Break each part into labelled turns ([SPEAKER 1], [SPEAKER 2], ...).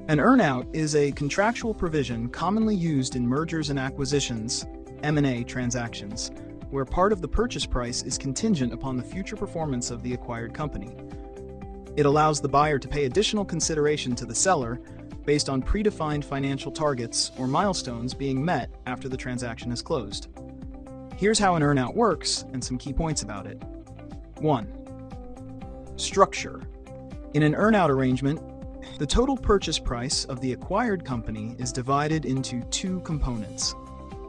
[SPEAKER 1] An earnout is a contractual provision commonly used in mergers and acquisitions, M&A transactions, where part of the purchase price is contingent upon the future performance of the acquired company. It allows the buyer to pay additional consideration to the seller based on predefined financial targets or milestones being met after the transaction is closed. Here's how an earnout works and some key points about it. 1. Structure. In an earnout arrangement, the total purchase price of the acquired company is divided into two components: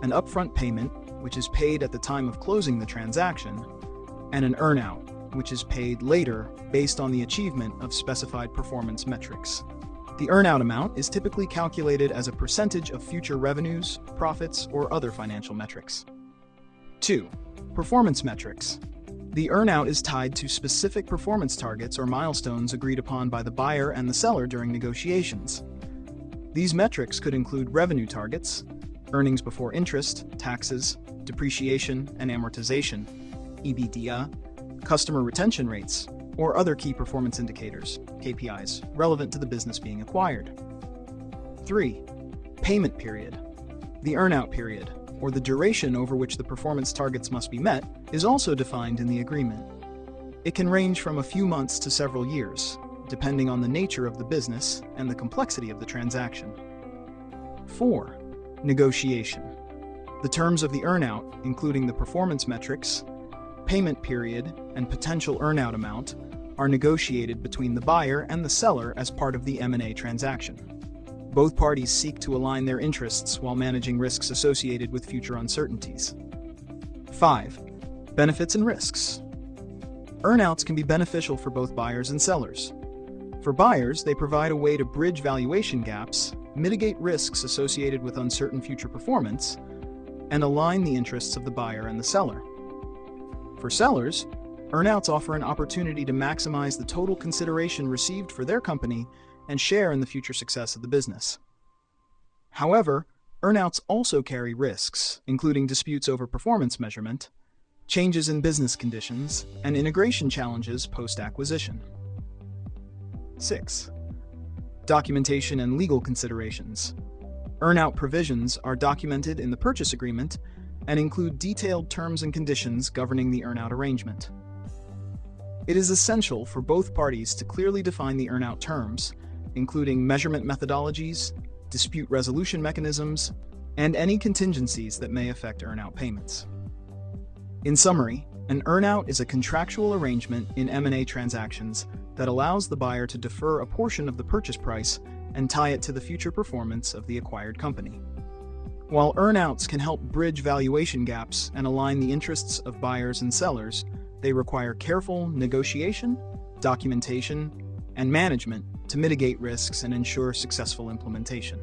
[SPEAKER 1] an upfront payment, which is paid at the time of closing the transaction, and an earnout, which is paid later based on the achievement of specified performance metrics. The earnout amount is typically calculated as a percentage of future revenues, profits, or other financial metrics. 2. Performance metrics. The earnout is tied to specific performance targets or milestones agreed upon by the buyer and the seller during negotiations. These metrics could include revenue targets, earnings before interest, taxes, depreciation and amortization, EBITDA, customer retention rates, or other key performance indicators, KPIs, relevant to the business being acquired. 3. Payment period. The earnout period, or the duration over which the performance targets must be met, is also defined in the agreement. It can range from a few months to several years, depending on the nature of the business and the complexity of the transaction. 4. Negotiation. The terms of the earnout, including the performance metrics, payment period, and potential earnout amount, are negotiated between the buyer and the seller as part of the M&A transaction. Both parties seek to align their interests while managing risks associated with future uncertainties. 5. Benefits and risks. Earnouts can be beneficial for both buyers and sellers. For buyers, they provide a way to bridge valuation gaps, mitigate risks associated with uncertain future performance, and align the interests of the buyer and the seller. For sellers, earnouts offer an opportunity to maximize the total consideration received for their company and share in the future success of the business. However, earnouts also carry risks, including disputes over performance measurement, changes in business conditions, and integration challenges post-acquisition. 6. Documentation and legal considerations. Earnout provisions are documented in the purchase agreement and include detailed terms and conditions governing the earnout arrangement. It is essential for both parties to clearly define the earnout terms, including measurement methodologies, dispute resolution mechanisms, and any contingencies that may affect earnout payments. In summary, an earnout is a contractual arrangement in M&A transactions that allows the buyer to defer a portion of the purchase price and tie it to the future performance of the acquired company. While earnouts can help bridge valuation gaps and align the interests of buyers and sellers, they require careful negotiation, documentation, and management to mitigate risks and ensure successful implementation.